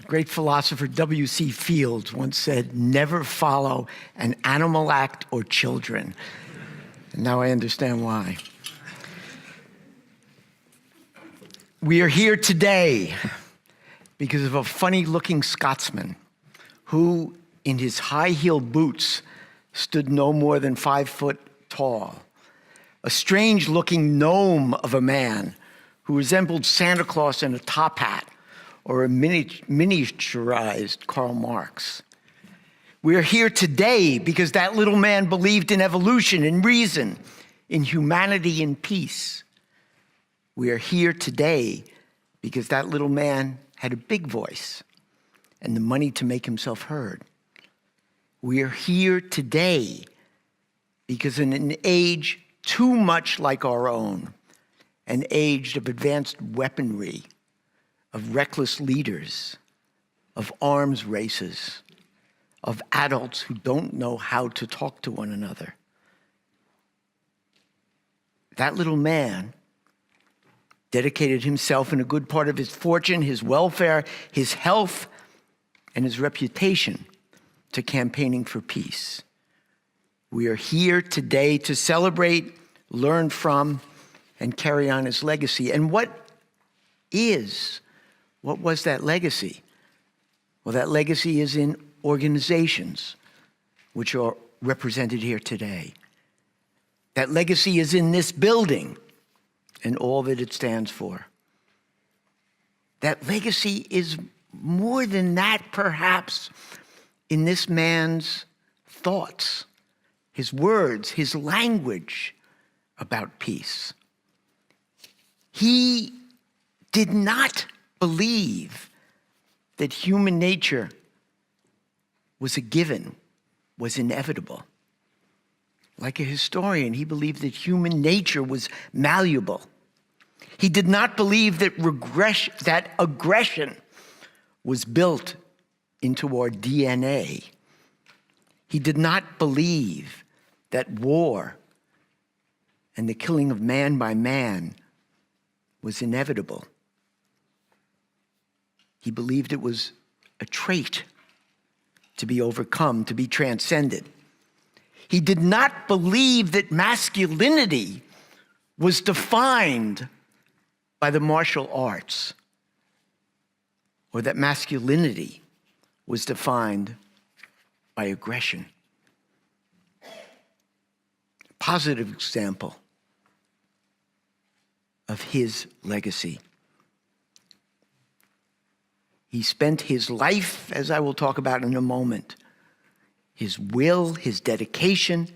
Great philosopher W.C. Fields once said, "Never follow an animal act or children." And now I understand why. We are here today because of a funny-looking Scotsman who, in his high-heeled boots, stood no more than 5 foot tall. A strange-looking gnome of a man who resembled Santa Claus in a top hat or a miniaturized Karl Marx. We are here today because that little man believed in evolution, in reason, in humanity and peace. We are here today because that little man had a big voice and the money to make himself heard. We are here today because in an age too much like our own, an age of advanced weaponry, of reckless leaders, of arms races, of adults who don't know how to talk to one another. That little man dedicated himself and a good part of his fortune, his welfare, his health, and his reputation to campaigning for peace. We are here today to celebrate, learn from, and carry on his legacy. And what was that legacy? Well, that legacy is in organizations, which are represented here today. That legacy is in this building and all that it stands for. That legacy is more than that, perhaps, in this man's thoughts, his words, his language about peace. He did not believe that human nature was a given, was inevitable. Like a historian, he believed that human nature was malleable. He did not believe that aggression was built into our DNA. He did not believe that war and the killing of man by man was inevitable. He believed it was a trait to be overcome, to be transcended. He did not believe that masculinity was defined by the martial arts, or that masculinity was defined by aggression. A positive example of his legacy. He spent his life, as I will talk about in a moment, his will, his dedication.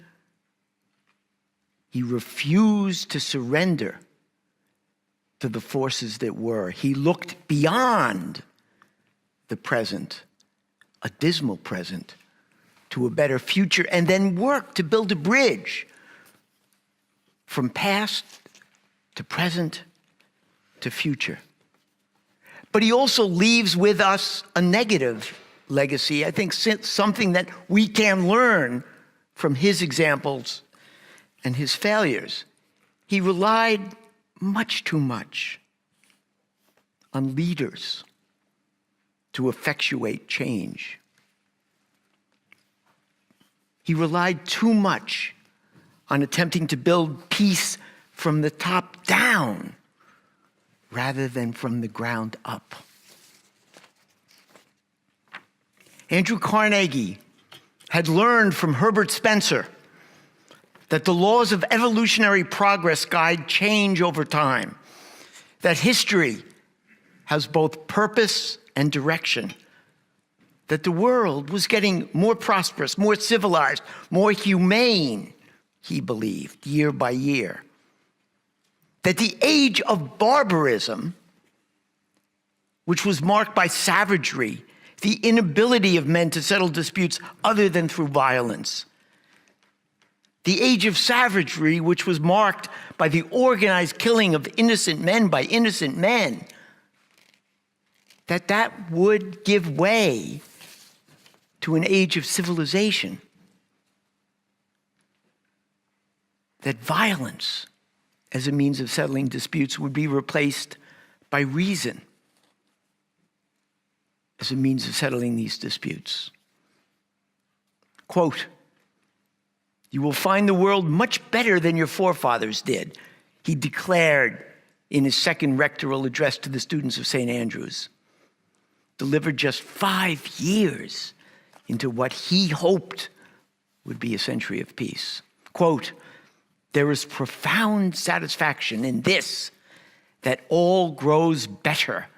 He refused to surrender to the forces that were. He looked beyond the present, a dismal present, to a better future, and then worked to build a bridge from past to present to future. But he also leaves with us a negative legacy, I think something that we can learn from his examples and his failures. He relied much too much on leaders to effectuate change. He relied too much on attempting to build peace from the top down rather than from the ground up. Andrew Carnegie had learned from Herbert Spencer that the laws of evolutionary progress guide change over time, that history has both purpose and direction, that the world was getting more prosperous, more civilized, more humane, he believed, year by year, that the age of barbarism, which was marked by savagery, the inability of men to settle disputes other than through violence, the age of savagery, which was marked by the organized killing of innocent men by innocent men, that would give way to an age of civilization. That violence as a means of settling disputes would be replaced by reason. as a means of settling these disputes. Quote, "You will find the world much better than your forefathers did," he declared in his second rectoral address to the students of St. Andrews, delivered just 5 years into what he hoped would be a century of peace. Quote, "There is profound satisfaction in this, that all grows better.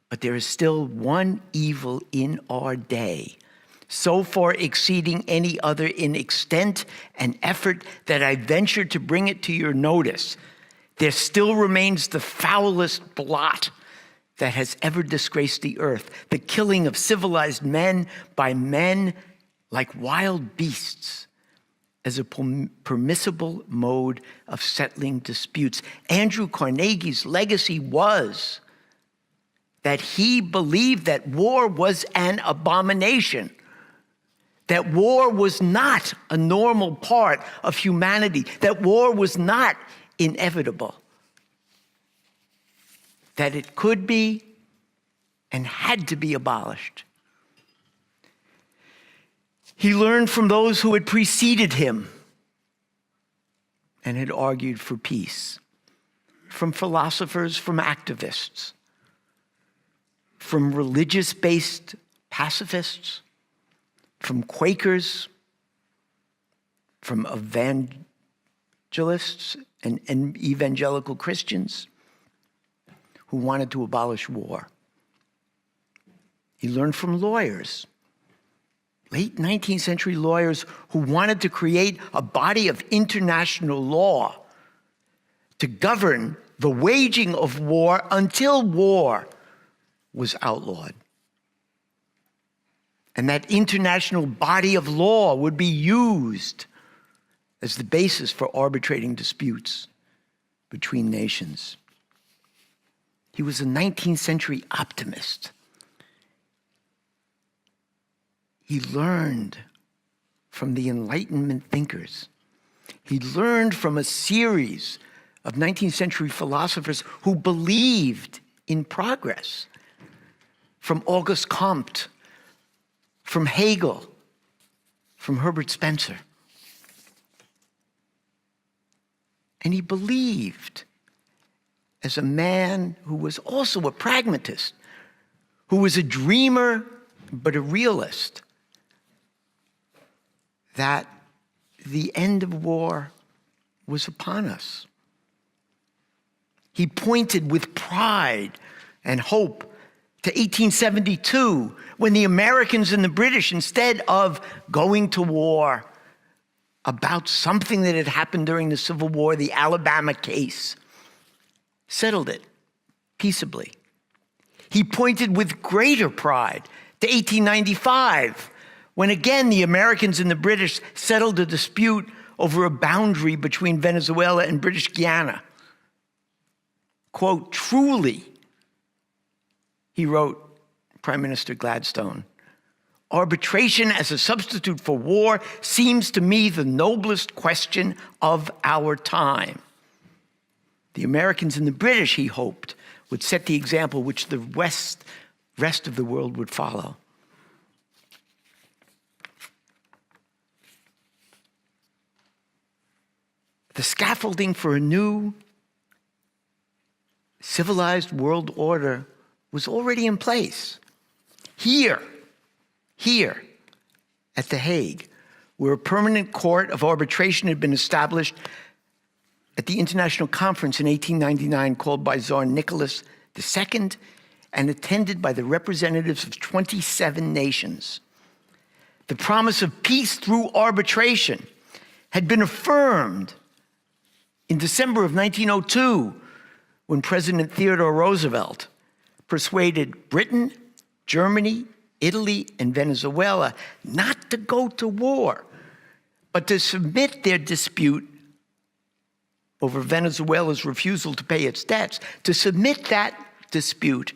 But there is still one evil in our day, so far exceeding any other in extent and effort that I venture to bring it to your notice. There still remains the foulest blot that has ever disgraced the earth, the killing of civilized men by men like wild beasts as a permissible mode of settling disputes." Andrew Carnegie's legacy was that he believed that war was an abomination, that war was not a normal part of humanity, that war was not inevitable, that it could be and had to be abolished. He learned from those who had preceded him and had argued for peace, from philosophers, from activists, from religious-based pacifists, from Quakers, from evangelists and evangelical Christians who wanted to abolish war. He learned from lawyers, late 19th century lawyers who wanted to create a body of international law to govern the waging of war until war was outlawed. And that international body of law would be used as the basis for arbitrating disputes between nations. He was a 19th century optimist. He learned from the Enlightenment thinkers. He learned from a series of 19th century philosophers who believed in progress, from Auguste Comte, from Hegel, from Herbert Spencer. And he believed, as a man who was also a pragmatist, who was a dreamer but a realist, that the end of war was upon us. He pointed with pride and hope to 1872, when the Americans and the British, instead of going to war about something that had happened during the Civil War, the Alabama case, settled it peaceably. He pointed with greater pride to 1895, when again the Americans and the British settled a dispute over a boundary between Venezuela and British Guiana. Quote, "Truly," he wrote, Prime Minister Gladstone, "arbitration as a substitute for war seems to me the noblest question of our time." The Americans and the British, he hoped, would set the example which the rest of the world would follow. The scaffolding for a new civilized world order was already in place. Here at The Hague, where a permanent court of arbitration had been established at the International Conference in 1899, called by Tsar Nicholas II and attended by the representatives of 27 nations. The promise of peace through arbitration had been affirmed in December of 1902, when President Theodore Roosevelt persuaded Britain, Germany, Italy, and Venezuela not to go to war, but to submit their dispute over Venezuela's refusal to pay its debts, to submit that dispute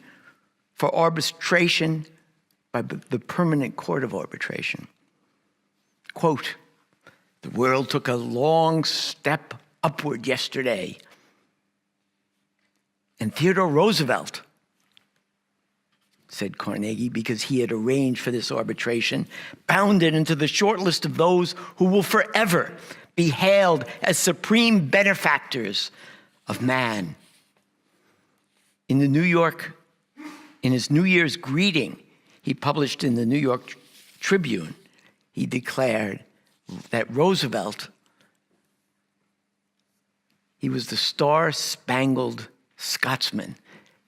for arbitration by the Permanent Court of Arbitration. Quote, "The world took a long step upward yesterday, and Theodore Roosevelt said Carnegie, because he had arranged for this arbitration, bound it into the short list of those who will forever be hailed as supreme benefactors of man. In his New Year's greeting, he published in the New York Tribune, he declared that Roosevelt, he was the star-spangled Scotsman,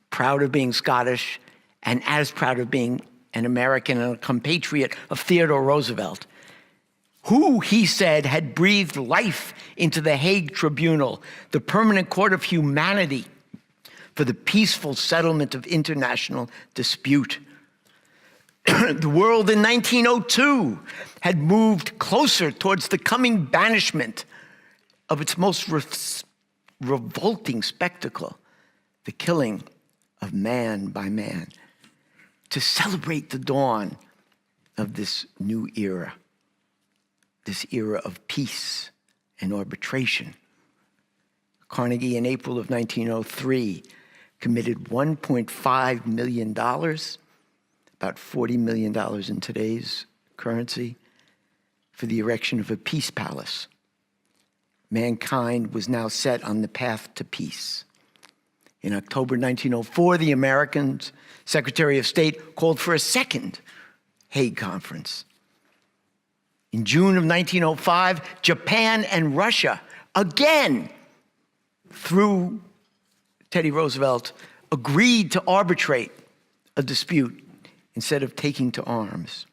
proud of being Scottish and as proud of being an American and a compatriot of Theodore Roosevelt, who, he said, had breathed life into the Hague Tribunal, the permanent court of humanity for the peaceful settlement of international dispute. The world in 1902 had moved closer towards the coming banishment of its most revolting spectacle, the killing of man by man, to celebrate the dawn of this new era, this era of peace and arbitration. Carnegie, in April of 1903, committed $1.5 million, about $40 million in today's currency, for the erection of a peace palace. Mankind was now set on the path to peace. In October 1904, the American Secretary of State called for a second Hague Conference. In June of 1905, Japan and Russia, again, through Teddy Roosevelt, agreed to arbitrate a dispute instead of taking to arms.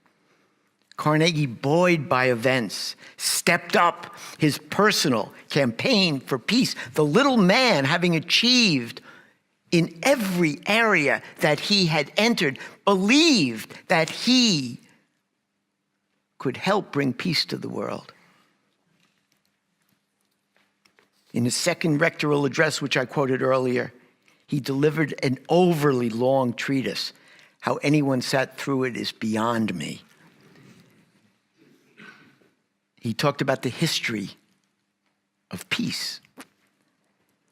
Carnegie, buoyed by events, stepped up his personal campaign for peace, the little man, having achieved in every area that he had entered, believed that he could help bring peace to the world. In his second rectoral address, which I quoted earlier, he delivered an overly long treatise. How anyone sat through it is beyond me. He talked about the history of peace.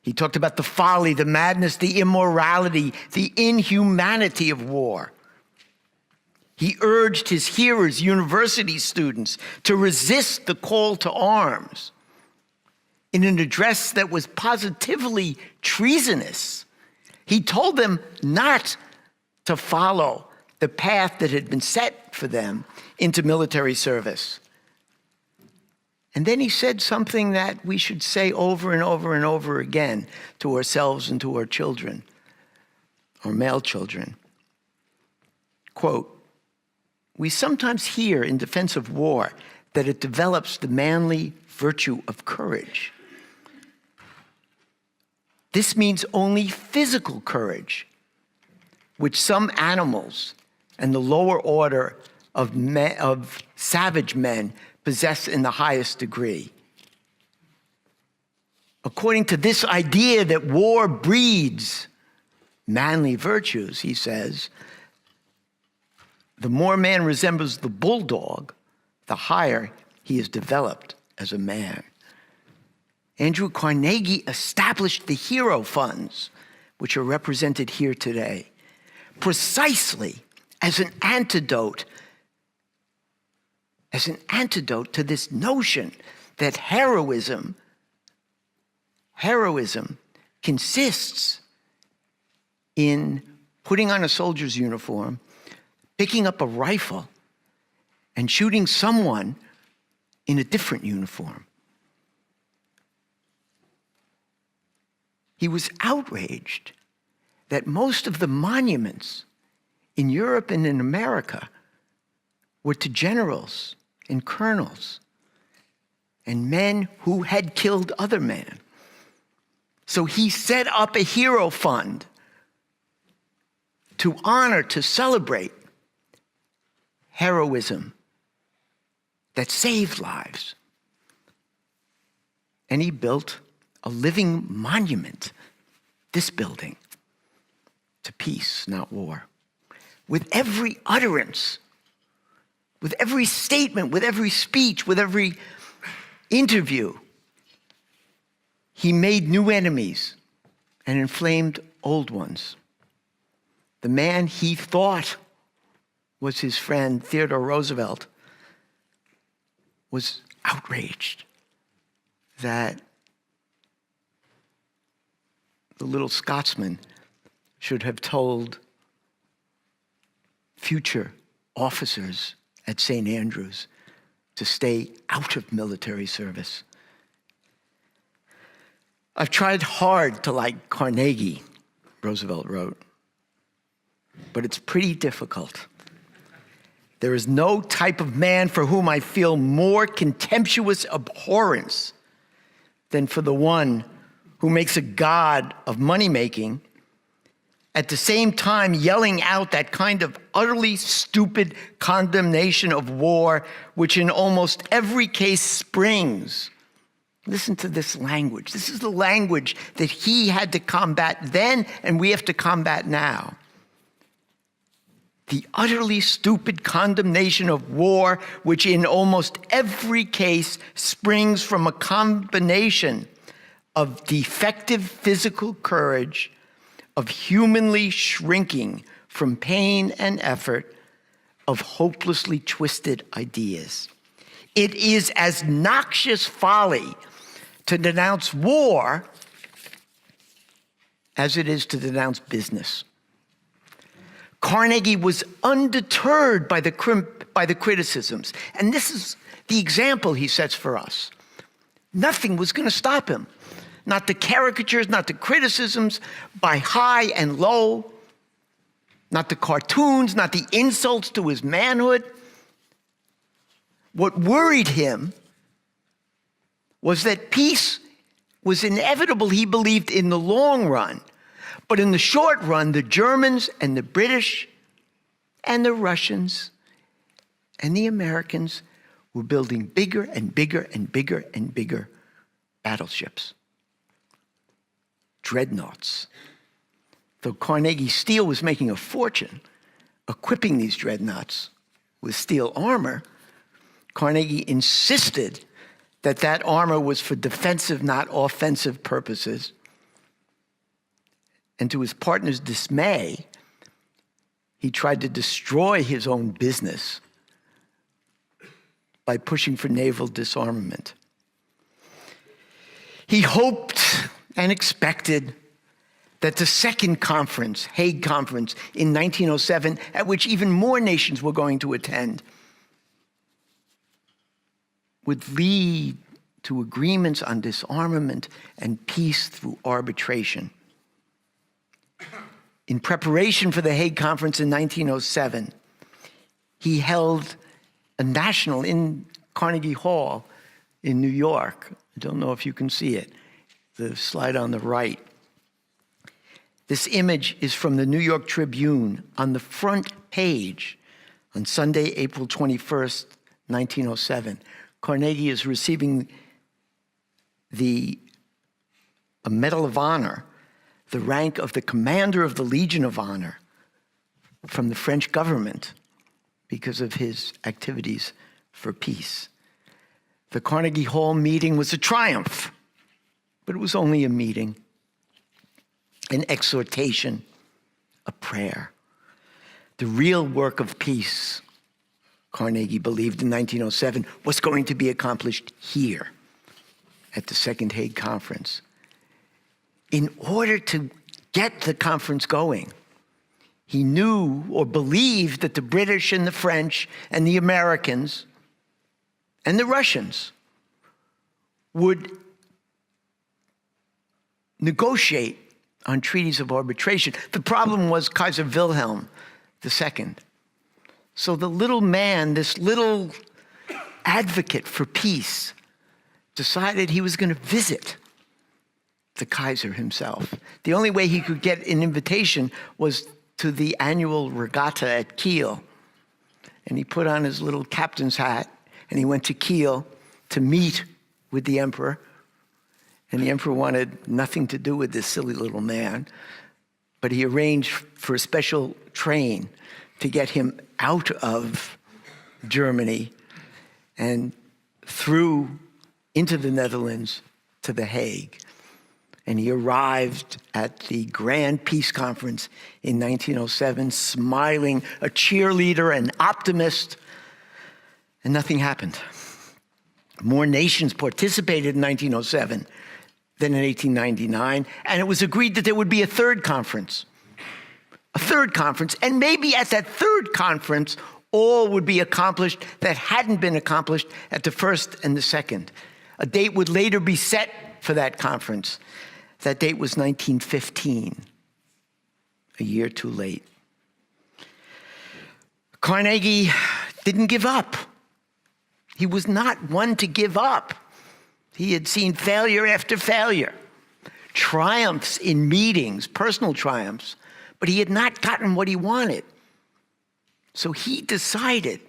He talked about the folly, the madness, the immorality, the inhumanity of war. He urged his hearers, university students, to resist the call to arms in an address that was positively treasonous. He told them not to follow the path that had been set for them into military service. And then he said something that we should say over and over and over again to ourselves and to our children, our male children. Quote, "We sometimes hear in defense of war that it develops the manly virtue of courage. This means only physical courage, which some animals and the lower order of savage men possess in the highest degree. According to this idea that war breeds manly virtues," he says, "the more man resembles the bulldog, the higher he is developed as a man." Andrew Carnegie established the hero funds, which are represented here today, precisely as an antidote to this notion that heroism consists in putting on a soldier's uniform, picking up a rifle, and shooting someone in a different uniform. He was outraged that most of the monuments in Europe and in America were to generals and colonels and men who had killed other men. So he set up a hero fund to honor, to celebrate heroism that saved lives. And he built a living monument, this building, to peace, not war. With every utterance, with every statement, with every speech, with every interview, he made new enemies and inflamed old ones. the man he thought was his friend, Theodore Roosevelt, was outraged that the little Scotsman should have told future officers at St. Andrews to stay out of military service. I've tried hard to like Carnegie, Roosevelt wrote, but it's pretty difficult. There is no type of man for whom I feel more contemptuous abhorrence than for the one who makes a god of money-making, at the same time yelling out that kind of utterly stupid condemnation of war, which in almost every case springs. Listen to this language. This is the language that he had to combat then and we have to combat now. The utterly stupid condemnation of war, which in almost every case springs from a combination of defective physical courage, of humanly shrinking from pain and effort, of hopelessly twisted ideas. It is as noxious folly to denounce war as it is to denounce business. Carnegie was undeterred by the criticisms, and this is the example he sets for us. Nothing was going to stop him. Not the caricatures, not the criticisms by high and low, not the cartoons, not the insults to his manhood. What worried him was that peace was inevitable, he believed, in the long run. But in the short run, the Germans and the British and the Russians and the Americans were building bigger and bigger and bigger and bigger battleships. Dreadnaughts. Though Carnegie Steel was making a fortune equipping these dreadnoughts with steel armor, Carnegie insisted that that armor was for defensive, not offensive purposes. And to his partner's dismay, he tried to destroy his own business by pushing for naval disarmament. He hoped and expected that the second conference, Hague Conference in 1907, at which even more nations were going to attend, would lead to agreements on disarmament and peace through arbitration. In preparation for the Hague Conference in 1907, he held a national in Carnegie Hall in New York. I don't know if you can see it, the slide on the right. This image is from the New York Tribune on the front page on Sunday, April 21st, 1907. Carnegie is receiving a Medal of Honor, the rank of the Commander of the Legion of Honor from the French government because of his activities for peace. The Carnegie Hall meeting was a triumph, but it was only a meeting, an exhortation, a prayer. The real work of peace, Carnegie believed in 1907, was going to be accomplished here at the Second Hague Conference. In order to get the conference going, he knew or believed that the British and the French and the Americans and the Russians would negotiate on treaties of arbitration. The problem was Kaiser Wilhelm II. So the little man, this little advocate for peace, decided he was going to visit the Kaiser himself. The only way he could get an invitation was to the annual regatta at Kiel. And he put on his little captain's hat and he went to Kiel to meet with the emperor. And the emperor wanted nothing to do with this silly little man, but he arranged for a special train to get him out of Germany and through into the Netherlands to The Hague. And he arrived at the Grand Peace Conference in 1907, smiling, a cheerleader, an optimist, and nothing happened. More nations participated in 1907 than in 1899, and it was agreed that there would be a third conference, and maybe at that third conference, all would be accomplished that hadn't been accomplished at the first and the second. A date would later be set for that conference. That date was 1915, a year too late. Carnegie didn't give up. He was not one to give up. He had seen failure after failure, triumphs in meetings, personal triumphs, but he had not gotten what he wanted. So he decided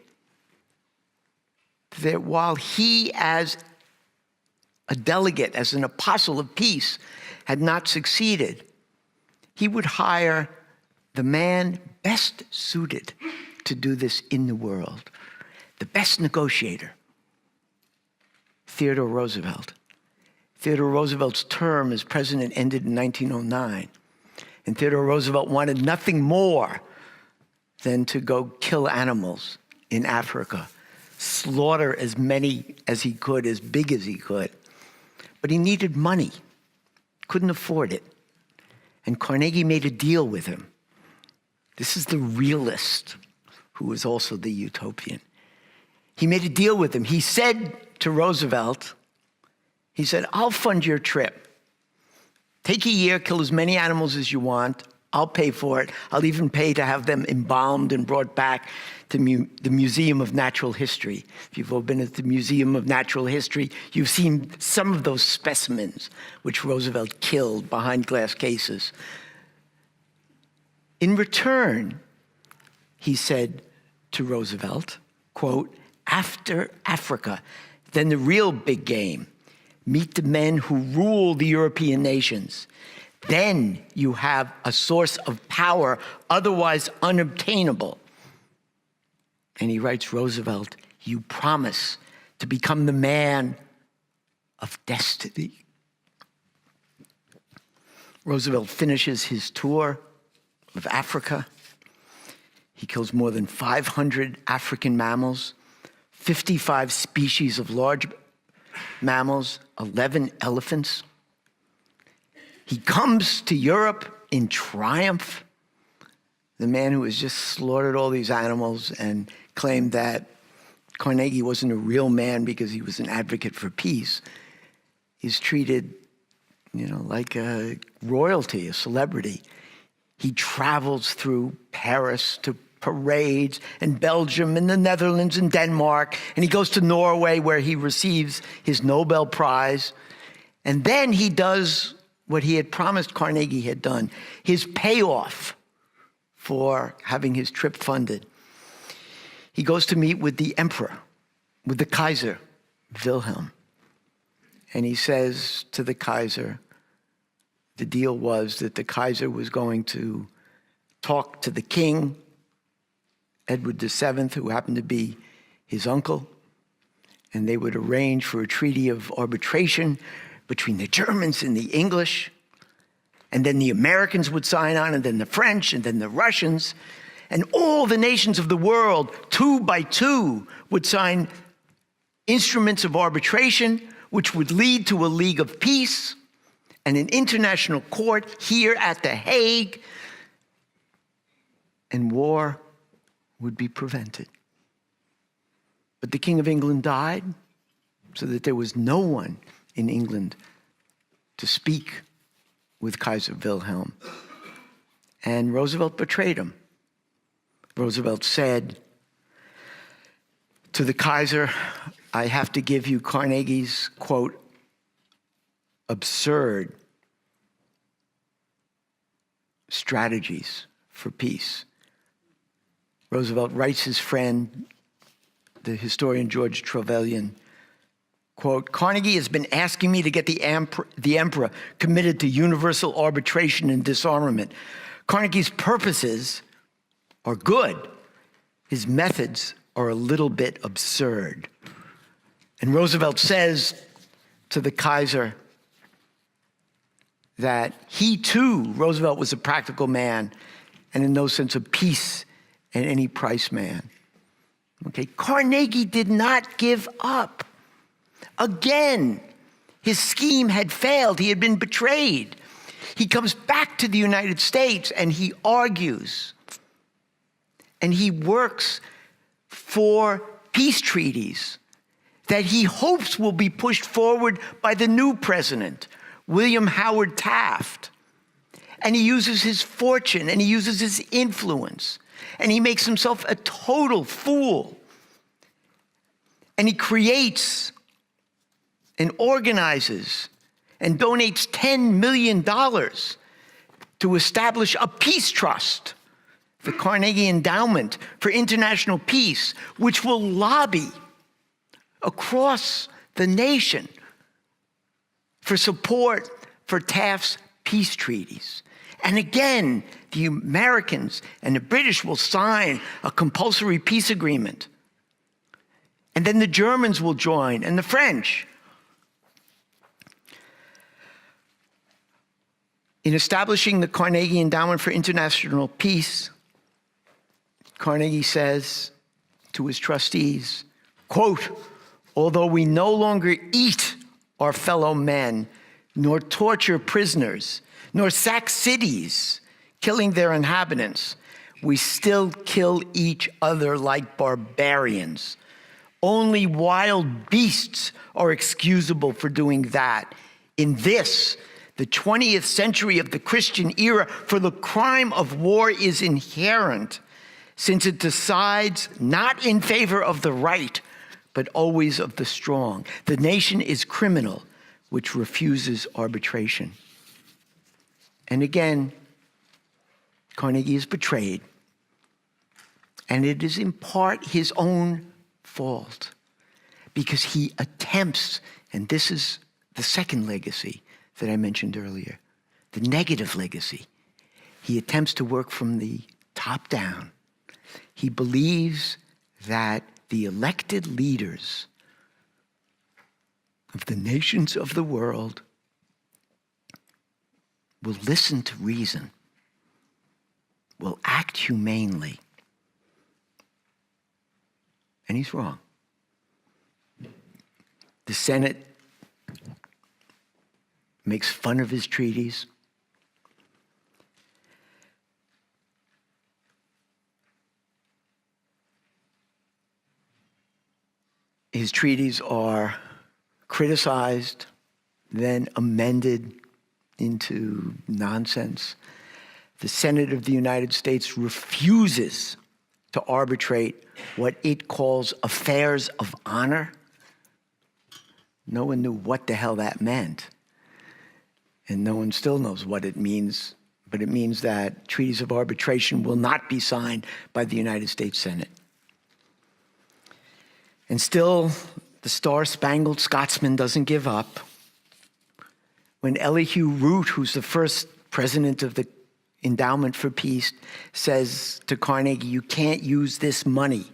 that while he, as a delegate, as an apostle of peace, had not succeeded, he would hire the man best suited to do this in the world, the best negotiator, Theodore Roosevelt. Theodore Roosevelt's term as president ended in 1909, and Theodore Roosevelt wanted nothing more than to go kill animals in Africa, slaughter as many as he could, as big as he could. But he needed money, couldn't afford it. And Carnegie made a deal with him. This is the realist who is also the utopian. He made a deal with him. He said to Roosevelt, he said, "I'll fund your trip. Take a year, kill as many animals as you want. I'll pay for it. I'll even pay to have them embalmed and brought back to the Museum of Natural History." If you've all been at the Museum of Natural History, you've seen some of those specimens which Roosevelt killed behind glass cases. In return, he said to Roosevelt, quote, "After Africa, then the real big game. Meet the men who rule the European nations. Then you have a source of power otherwise unobtainable." And he writes Roosevelt, "You promise to become the man of destiny." Roosevelt finishes his tour of Africa. He kills more than 500 African mammals, 55 species of large mammals, 11 elephants. He comes to Europe in triumph. The man who has just slaughtered all these animals and claimed that Carnegie wasn't a real man because he was an advocate for peace, is treated, like a royalty, a celebrity. He travels through Paris to parades and Belgium and the Netherlands and Denmark, and he goes to Norway where he receives his Nobel Prize. And then he does what he had promised Carnegie had done, his payoff for having his trip funded. He goes to meet with the emperor, with the Kaiser, Wilhelm. And he says to the Kaiser, the deal was that the Kaiser was going to talk to the king, Edward VII, who happened to be his uncle, and they would arrange for a treaty of arbitration between the Germans and the English, and then the Americans would sign on, and then the French, and then the Russians, and all the nations of the world, 2 by 2, would sign instruments of arbitration, which would lead to a League of Peace and an international court here at The Hague, and war would be prevented. But the King of England died, so that there was no one in England to speak with Kaiser Wilhelm. And Roosevelt betrayed him. Roosevelt said to the Kaiser, "I have to give you Carnegie's, quote, absurd strategies for peace." Roosevelt writes his friend, the historian George Trevelyan, quote, "Carnegie has been asking me to get the emperor committed to universal arbitration and disarmament. Carnegie's purposes are good. His methods are a little bit absurd." And Roosevelt says to the Kaiser, that he too, Roosevelt, was a practical man and in no sense a peace at any price man. Okay, Carnegie did not give up. Again, his scheme had failed. He had been betrayed. He comes back to the United States and he argues and he works for peace treaties that he hopes will be pushed forward by the new president, William Howard Taft. And he uses his fortune and he uses his influence and he makes himself a total fool. And he creates and organizes and donates $10 million to establish a peace trust, the Carnegie Endowment for International Peace, which will lobby across the nation for support for Taft's peace treaties. And again, the Americans and the British will sign a compulsory peace agreement. And then the Germans will join, and the French. In establishing the Carnegie Endowment for International Peace, Carnegie says to his trustees, quote, "Although we no longer eat our fellow men, nor torture prisoners, nor sack cities, killing their inhabitants, we still kill each other like barbarians. Only wild beasts are excusable for doing that. In this, the 20th century of the Christian era, for the crime of war is inherent, since it decides not in favor of the right, but always of the strong. The nation is criminal, which refuses arbitration." And again, Carnegie is betrayed. And it is in part his own fault, because he attempts, and this is the second legacy that I mentioned earlier, the negative legacy. He attempts to work from the top down. He believes that the elected leaders of the nations of the world will listen to reason, will act humanely. And he's wrong. The Senate makes fun of his treaties. His treaties are criticized, then amended into nonsense. The Senate of the United States refuses to arbitrate what it calls affairs of honor. No one knew what the hell that meant. And no one still knows what it means, but it means that treaties of arbitration will not be signed by the United States Senate. And still, the Star-Spangled Scotsman doesn't give up. When Elihu Root, who's the first president of the Endowment for Peace, says to Carnegie, "You can't use this money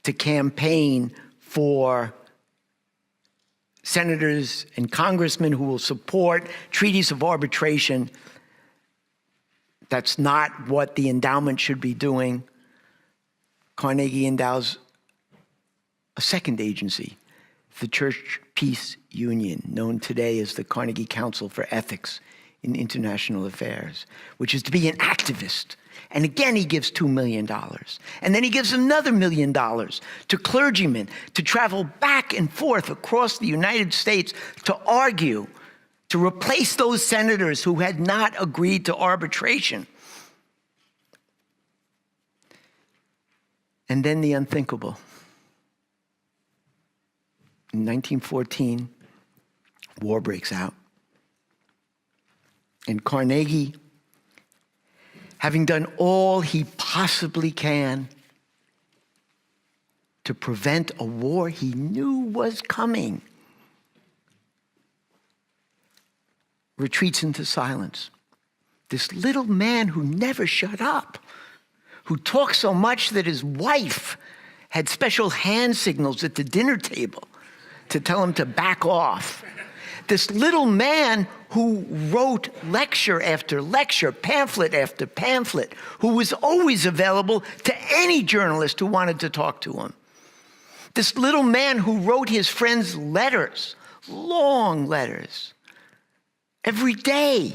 to campaign for senators and congressmen who will support treaties of arbitration. That's not what the endowment should be doing." Carnegie endows a second agency, the Church Peace Union, known today as the Carnegie Council for Ethics in International Affairs, which is to be an activist. And again, he gives $2 million. And then he gives another $1 million to clergymen to travel back and forth across the United States to argue, to replace those senators who had not agreed to arbitration. And then the unthinkable. In 1914, war breaks out. And Carnegie, having done all he possibly can to prevent a war he knew was coming, retreats into silence. This little man who never shut up, who talked so much that his wife had special hand signals at the dinner table to tell him to back off. This little man who wrote lecture after lecture, pamphlet after pamphlet, who was always available to any journalist who wanted to talk to him. This little man who wrote his friends letters, long letters, every day.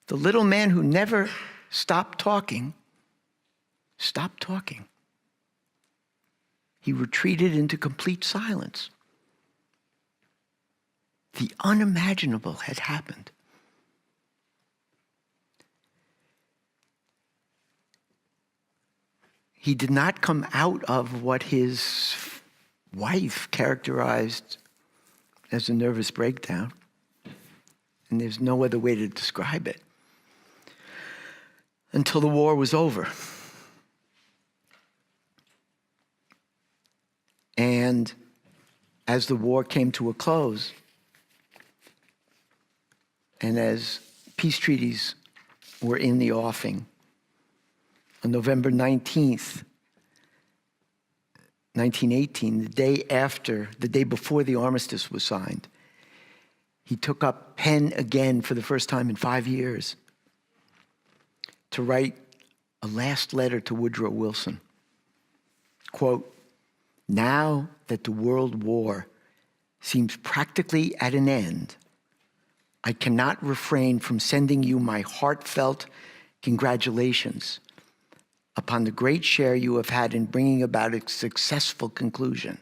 The little man who never stopped talking. He retreated into complete silence. The unimaginable had happened. He did not come out of what his wife characterized as a nervous breakdown, and there's no other way to describe it, until the war was over. And as the war came to a close, and as peace treaties were in the offing, on November 19th, 1918, the day before the armistice was signed, he took up pen again for the first time in 5 years to write a last letter to Woodrow Wilson. Quote, "Now that the World War seems practically at an end, I cannot refrain from sending you my heartfelt congratulations upon the great share you have had in bringing about a successful conclusion.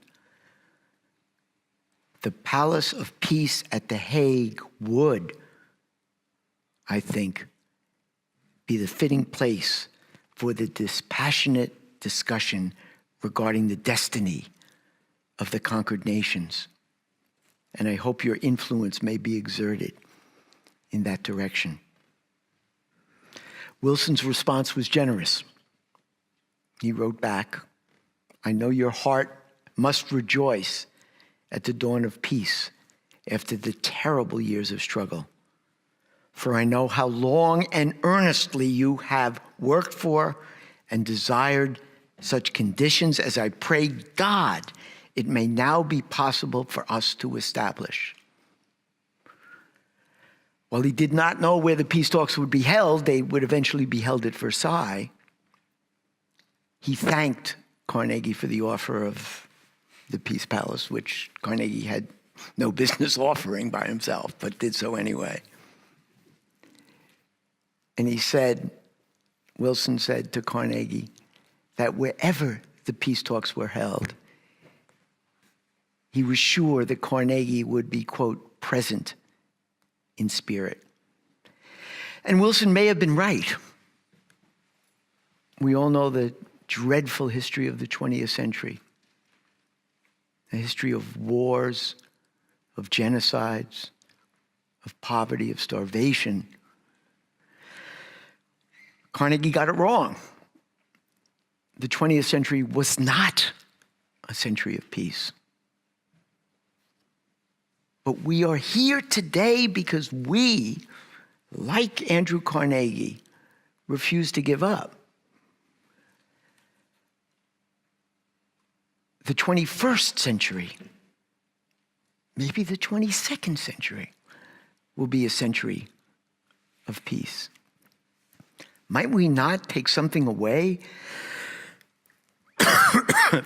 The Palace of Peace at The Hague would, I think, be the fitting place for the dispassionate discussion regarding the destiny of the conquered nations. And I hope your influence may be exerted in that direction." Wilson's response was generous. He wrote back, "I know your heart must rejoice at the dawn of peace after the terrible years of struggle. For I know how long and earnestly you have worked for and desired such conditions as I pray God it may now be possible for us to establish." While he did not know where the peace talks would be held, they would eventually be held at Versailles. He thanked Carnegie for the offer of the Peace Palace, which Carnegie had no business offering by himself, but did so anyway. And he said, Wilson said to Carnegie, that wherever the peace talks were held, he was sure that Carnegie would be, quote, present in spirit. And Wilson may have been right. We all know the dreadful history of the 20th century, a history of wars, of genocides, of poverty, of starvation. Carnegie got it wrong. The 20th century was not a century of peace. But we are here today because we, like Andrew Carnegie, refuse to give up. The 21st century, maybe the 22nd century, will be a century of peace. Might we not take something away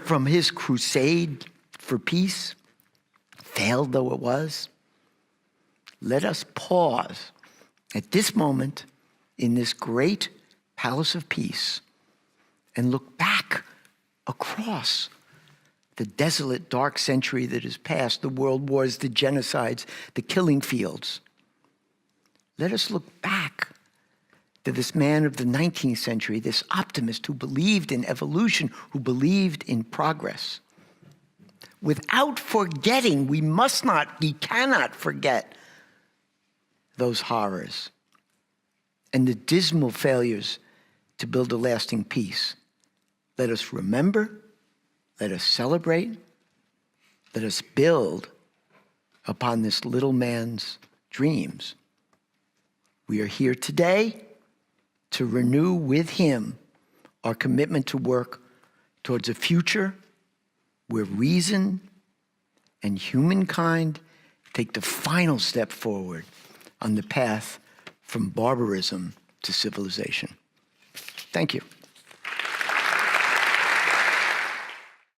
from his crusade for peace, failed though it was? Let us pause at this moment in this great palace of peace and look back across the desolate, dark century that has passed, the world wars, the genocides, the killing fields. Let us look back to this man of the 19th century, this optimist who believed in evolution, who believed in progress. Without forgetting, we cannot forget those horrors and the dismal failures to build a lasting peace. Let us remember, let us celebrate, let us build upon this little man's dreams. We are here today to renew with him our commitment to work towards a future where reason and humankind take the final step forward on the path from barbarism to civilization. Thank you.